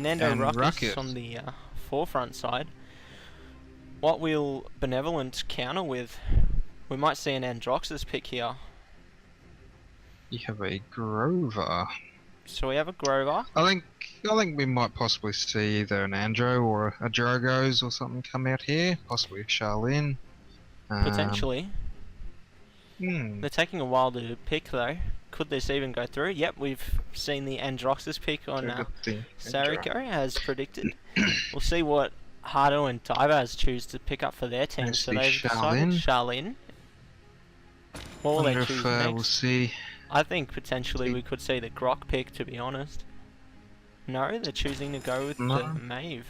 Fernando and Ruckus on the forefront side. What will Benevolent counter with? We might see an Androxus pick here. You have a Grover. So we have a Grover. I think we might possibly see either an Andro or a Drogos or something come out here. Possibly a Charlene. Potentially. They're taking a while to pick though. Could this even go through? Yep, we've seen the Androxus pick on Sariko as predicted. We'll see what Hardo and Divaz choose to pick up for their team. So they've decided Charlene. What will they choose next? We'll see. I think potentially we could see the Grok pick, to be honest. No, they're choosing to go with the Maeve.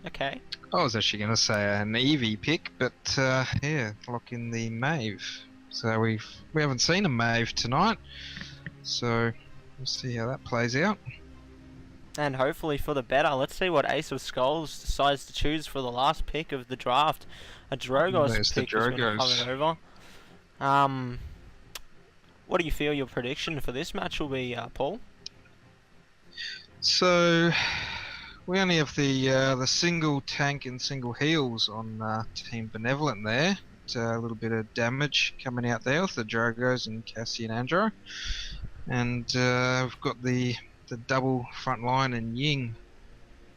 Okay. I was actually going to say an Eevee pick, but yeah, lock in the Maeve. So we haven't seen a Maeve tonight, so we'll see how that plays out. And hopefully for the better. Let's see what Ace of Skulls decides to choose for the last pick of the draft. A Drogos pick has been covered over. What do you feel your prediction for this match will be, Paul? So we only have the single tank and single heals on Team Benevolent there. A little bit of damage coming out there with the Drogos and Cassie and Andro, and we've got the double front line and Ying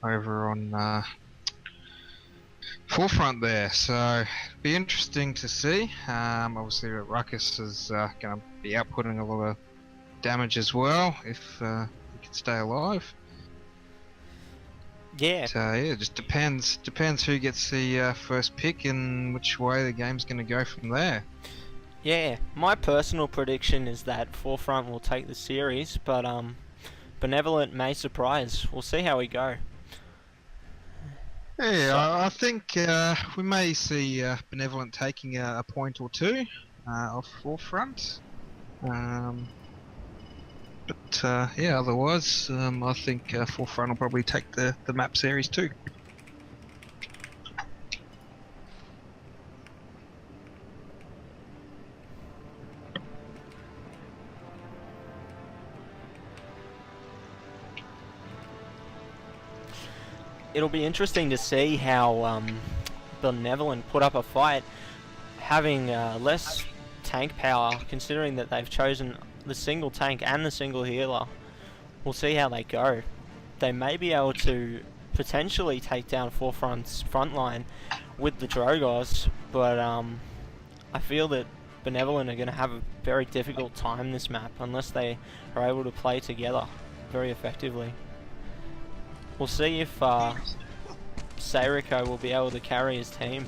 over on forefront there. So be interesting to see. Obviously Ruckus is going to be outputting a lot of damage as well if he can stay alive. Yeah. So yeah, it just depends who gets the first pick and which way the game's going to go from there. Yeah, my personal prediction is that Forefront will take the series, but Benevolent may surprise. We'll see how we go. Yeah, I think we may see Benevolent taking a point or two off Forefront. But yeah, otherwise, I think Forefront will probably take the map series too. It'll be interesting to see how Benevolent put up a fight, having less tank power, considering that they've chosen the single tank and the single healer. We'll see how they go. They may be able to potentially take down Forefront's front line with the Drogos, but I feel that Benevolent are going to have a very difficult time this map unless they are able to play together very effectively. We'll see if Sariko will be able to carry his team.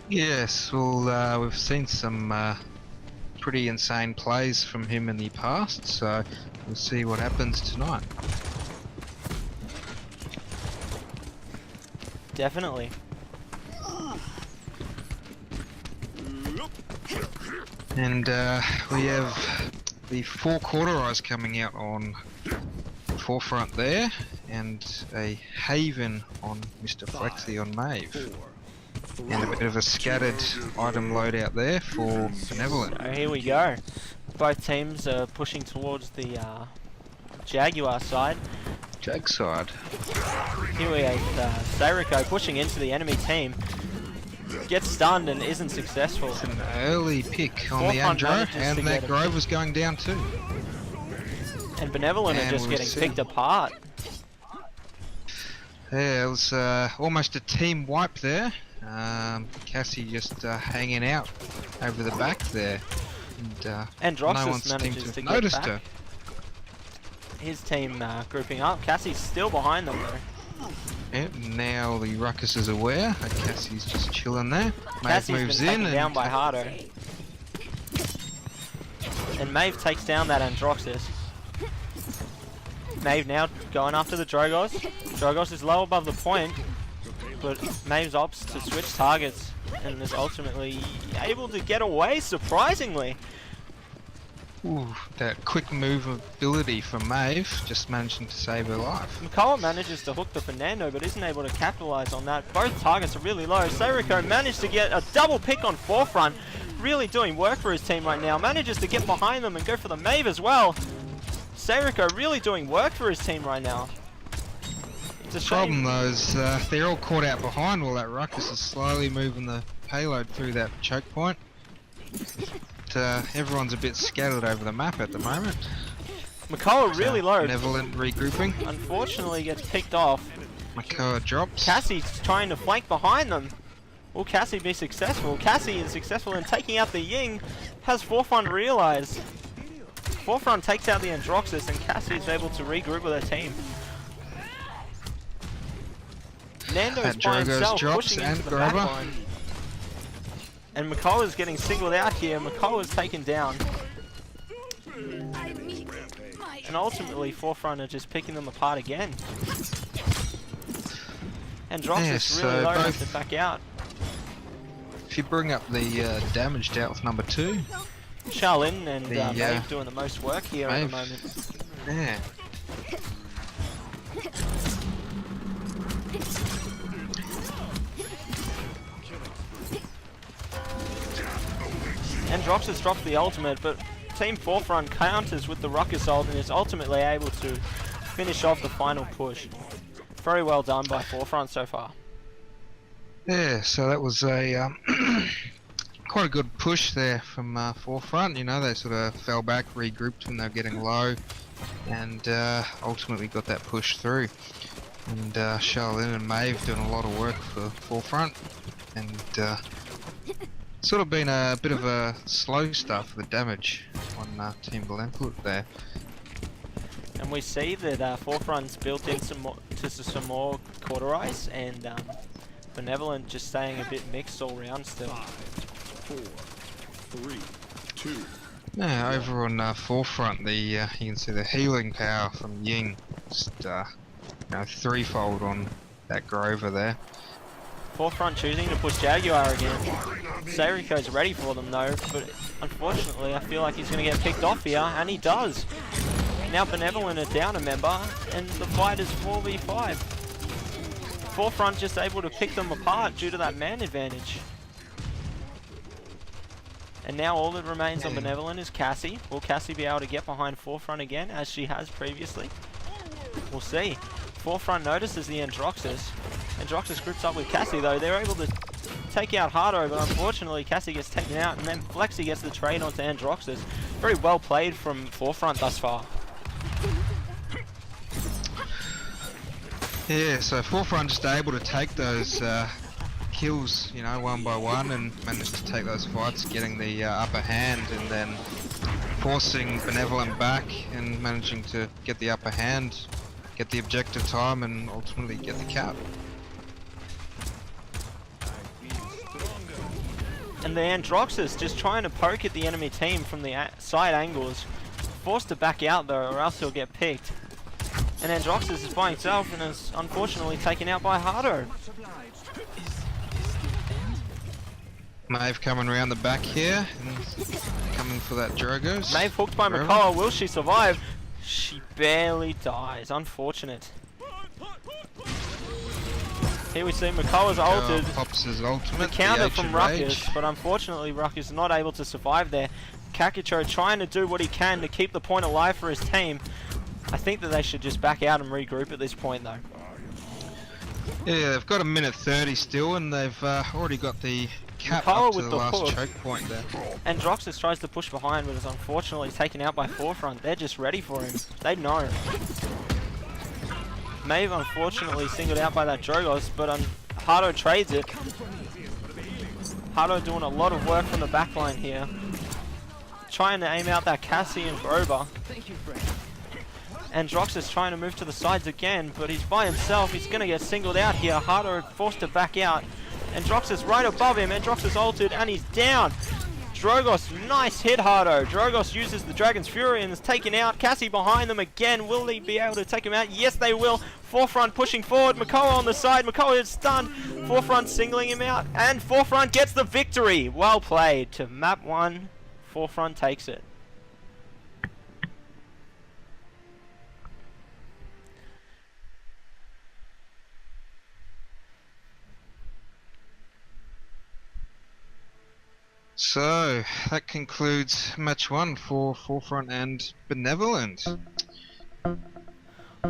Yes, well, we've seen some pretty insane plays from him in the past, so we'll see what happens tonight. Definitely. And we have the 4 Cauterize coming out on Forefront there, and a Haven on Mr. Flexi on Maeve. And a bit of a scattered item loadout there for Benevolent. So here we go. Both teams are pushing towards the Jaguar side. Jag side. Here we have Sariko pushing into the enemy team. Gets stunned and isn't successful. It's an early pick on the Andro, and that Grover's going down too. And Benevolent are just getting picked apart. Yeah, it was almost a team wipe there. Cassie just hanging out over the back there, and Droxus no one manages seemed to to get noticed back. her. His team grouping up. Cassie's still behind them though. Yep, now the Ruckus is aware, and Cassie's just chilling there. Maeve Cassie's moves been in taken and down by Hardo. And Maeve takes down that Androxus. Maeve now going after the Drogos. Drogos is low above the point, but Maeve's opts to switch targets and is ultimately able to get away, surprisingly. ooh, that quick move ability from Maeve, just managing to save her life. McCullough manages to hook the Fernando, but isn't able to capitalize on that. Both targets are really low. Sariko managed to get a double pick on Forefront, really doing work for his team right now. Manages to get behind them and go for the Maeve as well. Seirico really doing work for his team right now. It's a Problem shame. though is they're all caught out behind while that ruckus is slowly moving the payload through that choke point. Everyone's a bit scattered over the map at the moment. Makoa really low. Benevolent regrouping. Unfortunately gets picked off. Makoa drops. Cassie's trying to flank behind them. Will Cassie be successful? Cassie is successful in taking out the Ying. Has Forefront realized? Forefront takes out the Androxus and Cassie is able to regroup with her team. Nando's by himself pushing into the backline. And Makoa's getting singled out here. Makoa's taken down. And ultimately Forefront are just picking them apart again. Androxus really low enough to back out. If you bring up the damage dealt with number 2. Shaolin and Maeve doing the most work here at the moment. Yeah. Androxus drops the ultimate, but Team Forefront counters with the Ruckus ult and is ultimately able to finish off the final push. Very well done by Forefront so far. Yeah, so that was a quite a good push there from Forefront. You know, they sort of fell back, regrouped when they were getting low, and ultimately got that push through. And Shaolin and Maeve doing a lot of work for Forefront, and sort of been a bit of a slow start for the damage on Team Benevolent there. And we see that Forefront's built in some more cauterize, and Benevolent just staying a bit mixed all round still. 5, 4, 3, 2. Yeah, over on Forefront, you can see the healing power from Ying, just threefold on that Grover there. Forefront choosing to push Jaguar again. Seirico's ready for them though, but unfortunately I feel like he's going to get picked off here, and he does. Now Benevolent are down a member, and the fight is 4v5. Forefront just able to pick them apart due to that man advantage. And now all that remains on Benevolent is Cassie. Will Cassie be able to get behind Forefront again, as she has previously? We'll see. Forefront notices the Androxus. Androxus groups up with Cassie though. They're able to take out Hardo, but unfortunately Cassie gets taken out, and then Flexi gets the trade onto Androxus. Very well played from Forefront thus far. Yeah, so Forefront just able to take those kills, you know, one by one, and managed to take those fights, getting the upper hand, and then forcing Benevolent back and managing to get the upper hand, get the objective time, and ultimately get the cap. And the Androxus just trying to poke at the enemy team from the side angles. Forced to back out though, or else he'll get picked. And Androxus is by himself and is unfortunately taken out by Hardo. Maeve coming around the back here, and coming for that Drogos. Maeve hooked by Makoa. Will she survive? She barely dies. Unfortunate. Here we see Makoa's ulted. Pops his ultimate. The counter the from Rage. Ruckus, but unfortunately Ruckus is not able to survive there. Kakucho trying to do what he can to keep the point alive for his team. I think that they should just back out and regroup at this point though. Yeah, they've got a minute 30 still, and they've already got the cap Makoa up to with the the last hook. choke point there. Androxus tries to push behind, but is unfortunately taken out by Forefront. They're just ready for him. They know. Maeve unfortunately singled out by that Drogos, but Hardo trades it. Hardo doing a lot of work from the backline here. Trying to aim out that Cassie and Grover. Androxus trying to move to the sides again, but he's by himself. He's going to get singled out here. Hardo forced to back out. Androxus right above him. Androxus ulted and he's down. Drogos, nice hit, Hardo. Drogos uses the Dragon's Fury and is taken out. Cassie behind them again. Will they be able to take him out? Yes, they will. Forefront pushing forward. Makoa on the side. Makoa is stunned. Forefront singling him out. And Forefront gets the victory. Well played to map 1. Forefront takes it. So that concludes match 1 for Forefront and Benevolent.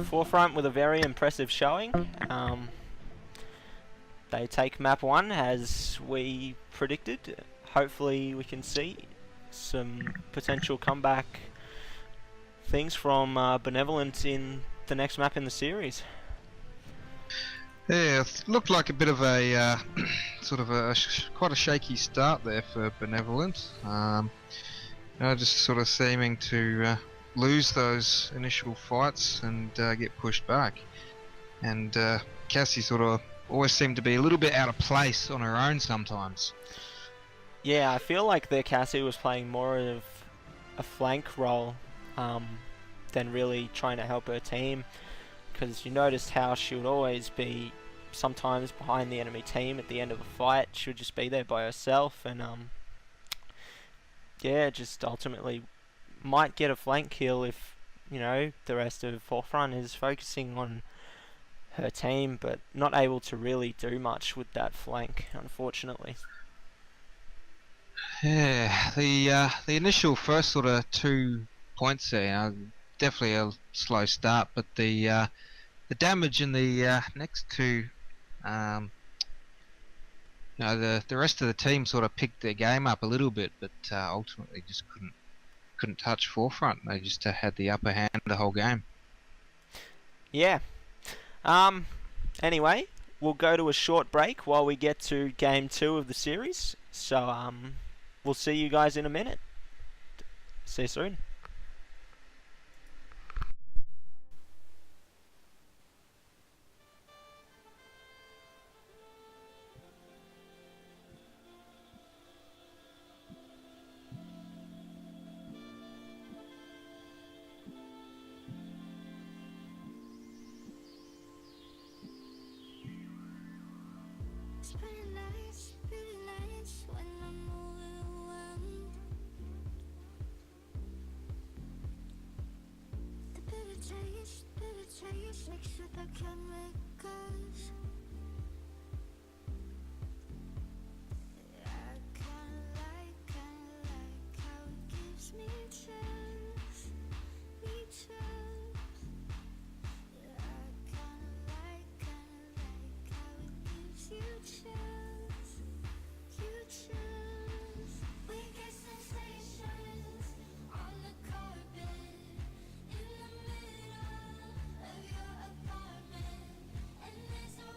Forefront with a very impressive showing. They take map 1 as we predicted. Hopefully we can see some potential comeback things from Benevolent in the next map in the series. Yeah, it looked like a bit of a sort of quite a shaky start there for Benevolent. Just sort of seeming to lose those initial fights and get pushed back. And Cassie sort of always seemed to be a little bit out of place on her own sometimes. Yeah, I feel like their Cassie was playing more of a flank role than really trying to help her team. Because you noticed how she would always be sometimes behind the enemy team at the end of a fight. She would just be there by herself, and yeah, just ultimately might get a flank kill if, you know, the rest of Forefront is focusing on her team, but not able to really do much with that flank, unfortunately. Yeah, the initial first sort of 2 points there, definitely a slow start, but the damage in the next two, the rest of the team sort of picked their game up a little bit, but ultimately just couldn't touch Forefront. They just had the upper hand the whole game. Yeah. Anyway, we'll go to a short break while we get to game 2 of the series. So we'll see you guys in a minute. See you soon. It's pretty nice when I'm overwhelmed. The bitter taste mixed with the chemicals. I kinda like how it gives me chills, Yeah, I kinda like how it gives you chills, We get sensations on the carpet in the middle of your apartment, and there's a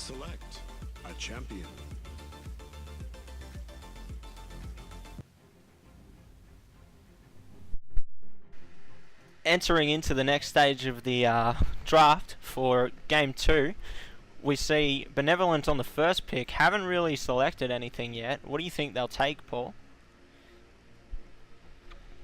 Select a champion. Entering into the next stage of the draft for Game 2, we see Benevolent on the first pick. Haven't really selected anything yet. What do you think they'll take, Paul?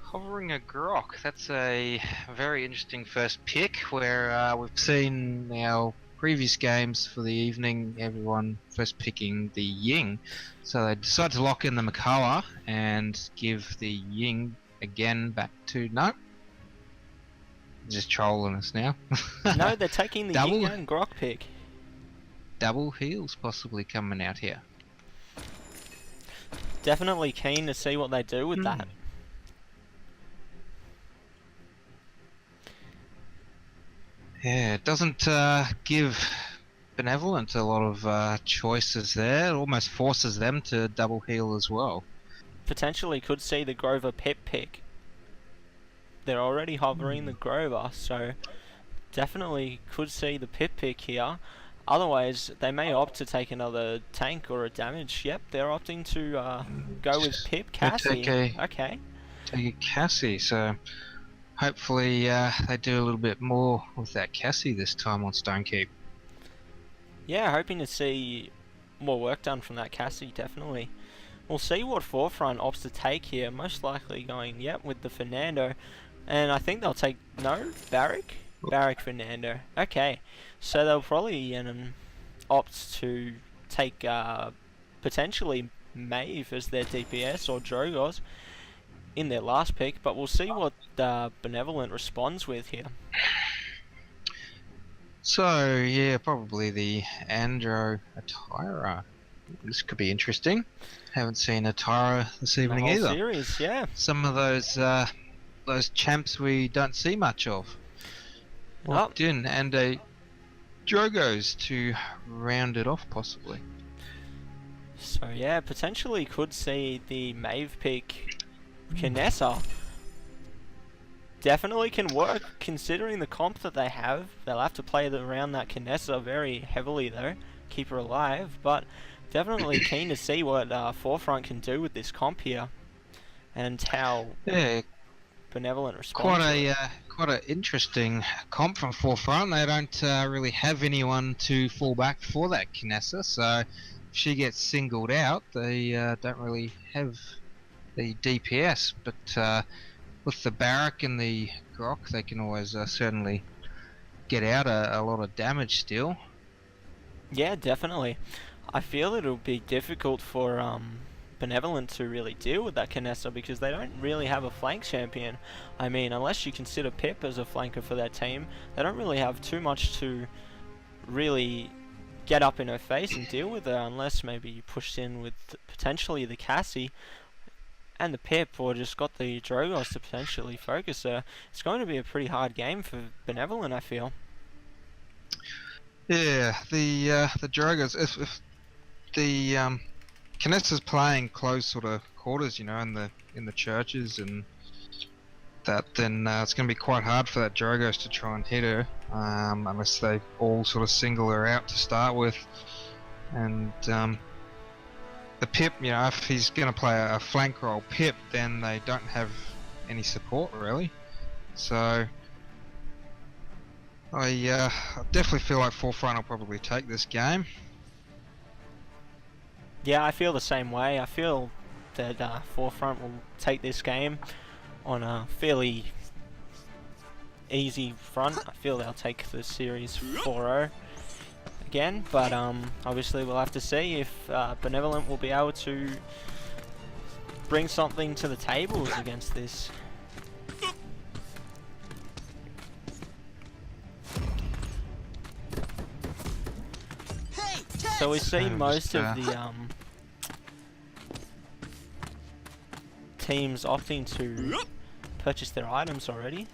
Hovering a Grok. That's a very interesting first pick where we've seen our previous games for the evening, everyone first picking the Ying. So they decide to lock in the Makoa and give the Ying again back to... No. Just trolling us now. No, they're taking the Double? Ying and Grok pick. Double heels possibly coming out here. Definitely keen to see what they do with that. Yeah, it doesn't give Benevolent a lot of choices there. It almost forces them to double heal as well. Potentially could see the Grover Pip pick. They're already hovering the Grover, so definitely could see the Pip pick here. Otherwise, they may opt to take another tank or a damage. Yep, they're opting to go with Pip Cassie. Okay. Take a Cassie, so hopefully they do a little bit more with that Cassie this time on Stonekeep. Yeah, hoping to see more work done from that Cassie, definitely. We'll see what Forefront opts to take here. Most likely going, yep, with the Fernando. And I think they'll take, no, Barrack? Barrack Fernando. Okay, so they'll probably opt to take potentially Maeve as their DPS or Drogos in their last pick, but we'll see what Benevolent responds with here. So, yeah, probably the Andro Atira. This could be interesting. Haven't seen Atira this evening The whole either. series, yeah. Some of those champs we don't see much of. Locked in, and a Drogos to round it off possibly. So yeah, potentially could see the Maeve pick Kinessa. Definitely can work considering the comp that they have. They'll have to play around that Kinessa very heavily though, keep her alive, but definitely keen to see what Forefront can do with this comp here and how Benevolent responds. Quite an interesting comp from Forefront. They don't really have anyone to fall back for that Kinessa, so if she gets singled out, they don't really have the DPS. But with the Barrack and the Grok, they can always certainly get out a lot of damage still. Yeah, definitely. I feel it'll be difficult for Benevolent to really deal with that Kinessa because they don't really have a flank champion. I mean, unless you consider Pip as a flanker for their team, they don't really have too much to really get up in her face and deal with her unless maybe you pushed in with potentially the Cassie and the Pip, or just got the Drogos to potentially focus her. It's going to be a pretty hard game for Benevolent, I feel. Yeah, the Drogos, if the Kinessa's playing close sort of quarters, you know, in the churches and that, then it's going to be quite hard for that Drogos to try and hit her, unless they all sort of single her out to start with. And the Pip, you know, if he's going to play a flank role Pip, then they don't have any support really. So I definitely feel like Forefront will probably take this game. Yeah, I feel the same way. I feel that Forefront will take this game on a fairly easy front. I feel they'll take the series 4-0 again, but obviously we'll have to see if Benevolent will be able to bring something to the tables against this. So we see most of the teams opting to purchase their items already.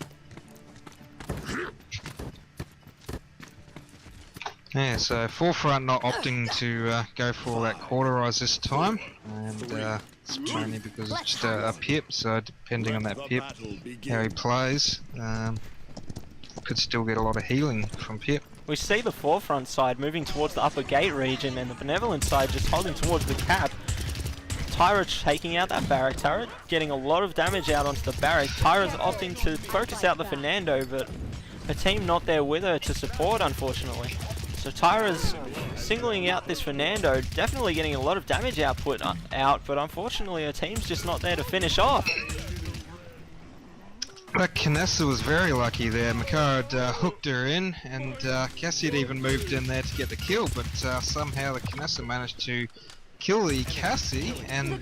Yeah, so Forefront not opting to go for that cauterize this time, and it's only because it's just a Pip, so depending on that Pip, how he plays, could still get a lot of healing from Pip. We see the forefront side moving towards the upper gate region and the Benevolent side just holding towards the cap. Tyra taking out that barrack turret, getting a lot of damage out onto the barrack. Tyra's opting to focus out the Fernando, but her team not there with her to support, unfortunately. So Tyra's singling out this Fernando, definitely getting a lot of damage output out, but unfortunately her team's just not there to finish off. But Kinessa was very lucky there. Makara had hooked her in, and Cassie had even moved in there to get the kill, but somehow the Kinessa managed to kill the Cassie and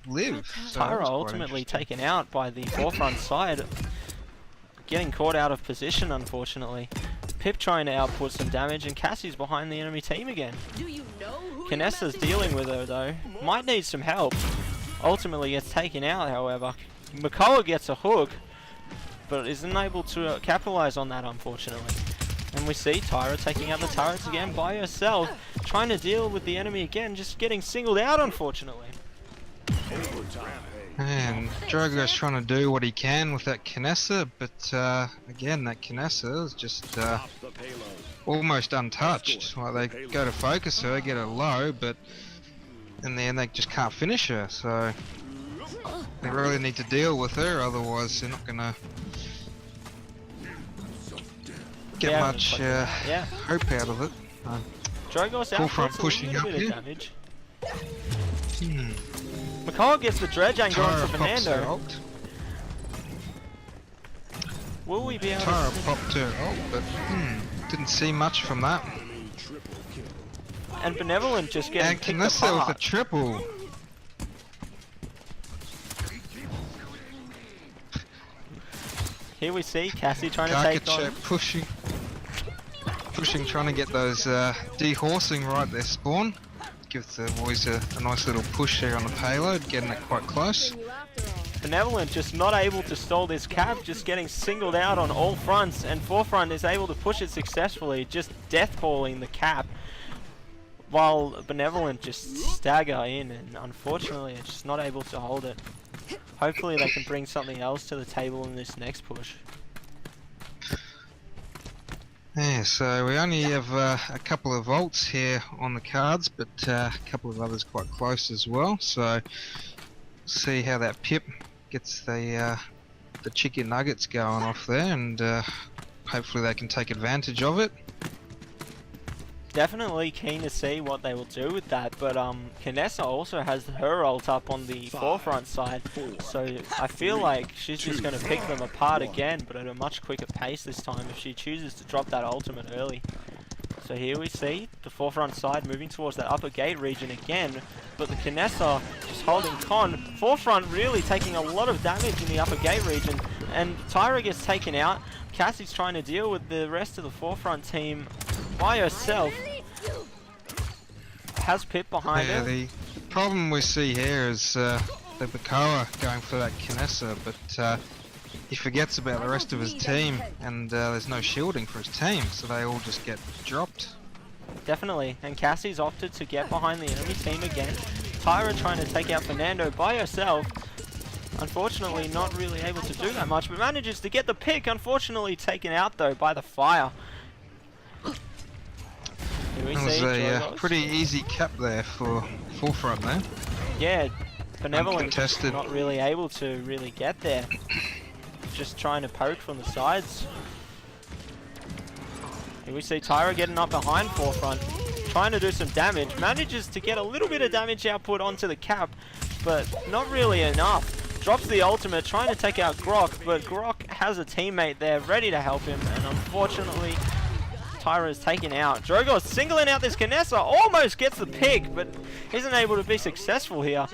live. So that Tyra was quite ultimately interesting. taken out by the forefront side, getting caught out of position, unfortunately. Pip trying to output some damage, and Cassie's behind the enemy team again. Kinessa's dealing with her though. Might need some help. Ultimately gets taken out, however. Makoa gets a hook, but isn't able to capitalize on that, unfortunately. And we see Tyra taking out the turrets again by herself, trying to deal with the enemy again, just getting singled out, unfortunately. And Drogo's trying to do what he can with that Kinessa, but again, that Kinessa is just almost untouched. Like they go to focus her, get her low, but in the end they just can't finish her. So they really need to deal with her, otherwise they're not gonna get much hope out of it. Drogo's out Forefront puts a pushing little up bit here. of damage. Makoa gets the dredge angle onto Tyra pops her Fernando. ult. Will we be able to... Tyra popped her ult, but didn't see much from that. And Benevolent just getting And picked Kinessa with a apart. triple. Here we see Cassie trying to take on... Karkachev pushing, trying to get those dehorsing right there spawn. Gives the boys a nice little push there on the payload, getting it quite close. Benevolent just not able to stall this cap, just getting singled out on all fronts, and Forefront is able to push it successfully, just death-calling the cap, while Benevolent just stagger in, and unfortunately it's just not able to hold it. Hopefully they can bring something else to the table in this next push. Yeah, so we only have a couple of ults here on the cards, but a couple of others quite close as well. So see how that Pip gets the chicken nuggets going off there, and hopefully they can take advantage of it. Definitely keen to see what they will do with that, but Kinessa also has her ult up on the forefront side, so I feel like she's just going to pick them apart again, but at a much quicker pace this time if she chooses to drop that ultimate early. So here we see the forefront side moving towards that upper gate region again, but the Kinessa just holding con. Forefront really taking a lot of damage in the upper gate region, and Tyra gets taken out. Cassie's trying to deal with the rest of the forefront team by herself. Has Pip behind Yeah, her. the problem we see here is the Bakoa going for that Kinessa, but he forgets about the rest of his team, and there's no shielding for his team, so they all just get dropped. Definitely, and Cassie's opted to get behind the enemy team again. Tyra trying to take out Fernando by herself. Unfortunately not really able to do that much, but manages to get the pick. Unfortunately taken out though by the fire. Here we That was see a Drogos. pretty easy cap there for Forefront there. Yeah, Benevolent Uncontested. not really able to really get there. Just trying to poke from the sides. Here we see Tyra getting up behind Forefront, trying to do some damage. Manages to get a little bit of damage output onto the cap, but not really enough. Drops the ultimate, trying to take out Grok, but Grok has a teammate there ready to help him, and unfortunately Tyra is taken out. Drogo singling out this Kinessa, almost gets the pick, but isn't able to be successful here.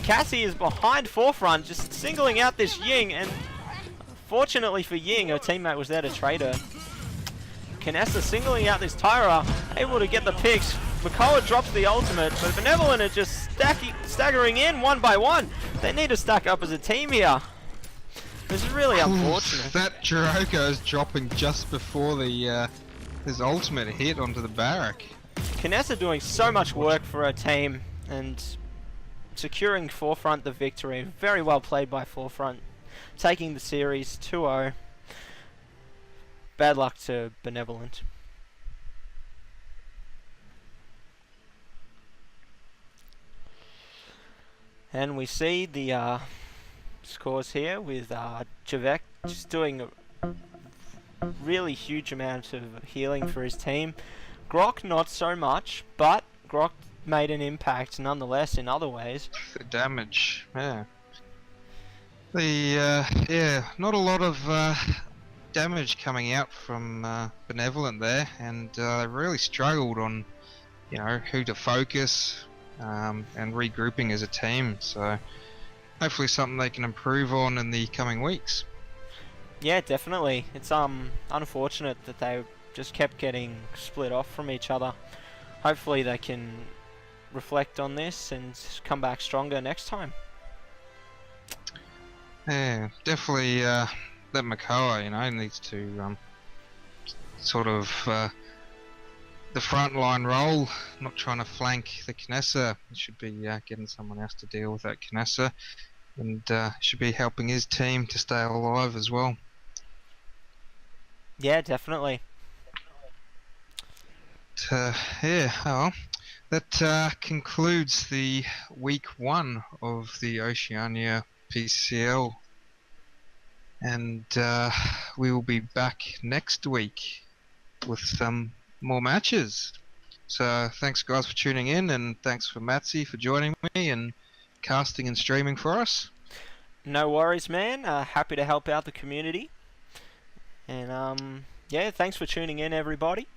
Cassie is behind Forefront, just singling out this Ying, and fortunately for Ying, her teammate was there to trade her. Kinessa singling out this Tyra, able to get the picks. Makoa drops the ultimate, but Benevolent are just staggering in one by one. They need to stack up as a team here. This is really unfortunate. That Drogo is dropping just before the his ultimate hit onto the barrack. Kinessa doing so much work for her team and securing Forefront the victory. Very well played by Forefront, taking the series 2-0. bad luck to Benevolent. And we see the scores here with Javek just doing a really huge amount of healing for his team. Grok not so much, but Grok made an impact nonetheless in other ways. The damage, yeah. Not a lot of damage coming out from Benevolent there, and they really struggled on, who to focus and regrouping as a team. So hopefully something they can improve on in the coming weeks. Yeah, definitely. It's unfortunate that they just kept getting split off from each other. Hopefully they can reflect on this and come back stronger next time. Yeah, definitely that Makoa, needs to sort of the front line role, not trying to flank the Knessa. He should be getting someone else to deal with that Knessa, and should be helping his team to stay alive as well. Yeah, definitely. That concludes the week 1 of the Oceania PCCL, and we will be back next week with some more matches. So thanks guys for tuning in, and thanks for Matsy for joining me and casting and streaming for us. No worries, man. Happy to help out the community. And yeah, thanks for tuning in, everybody.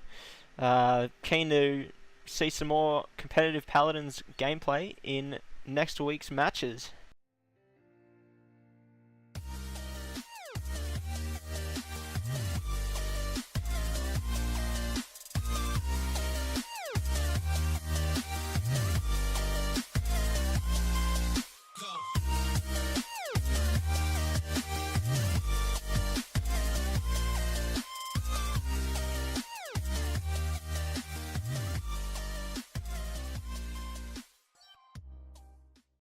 Keen to see some more competitive Paladins gameplay in next week's matches.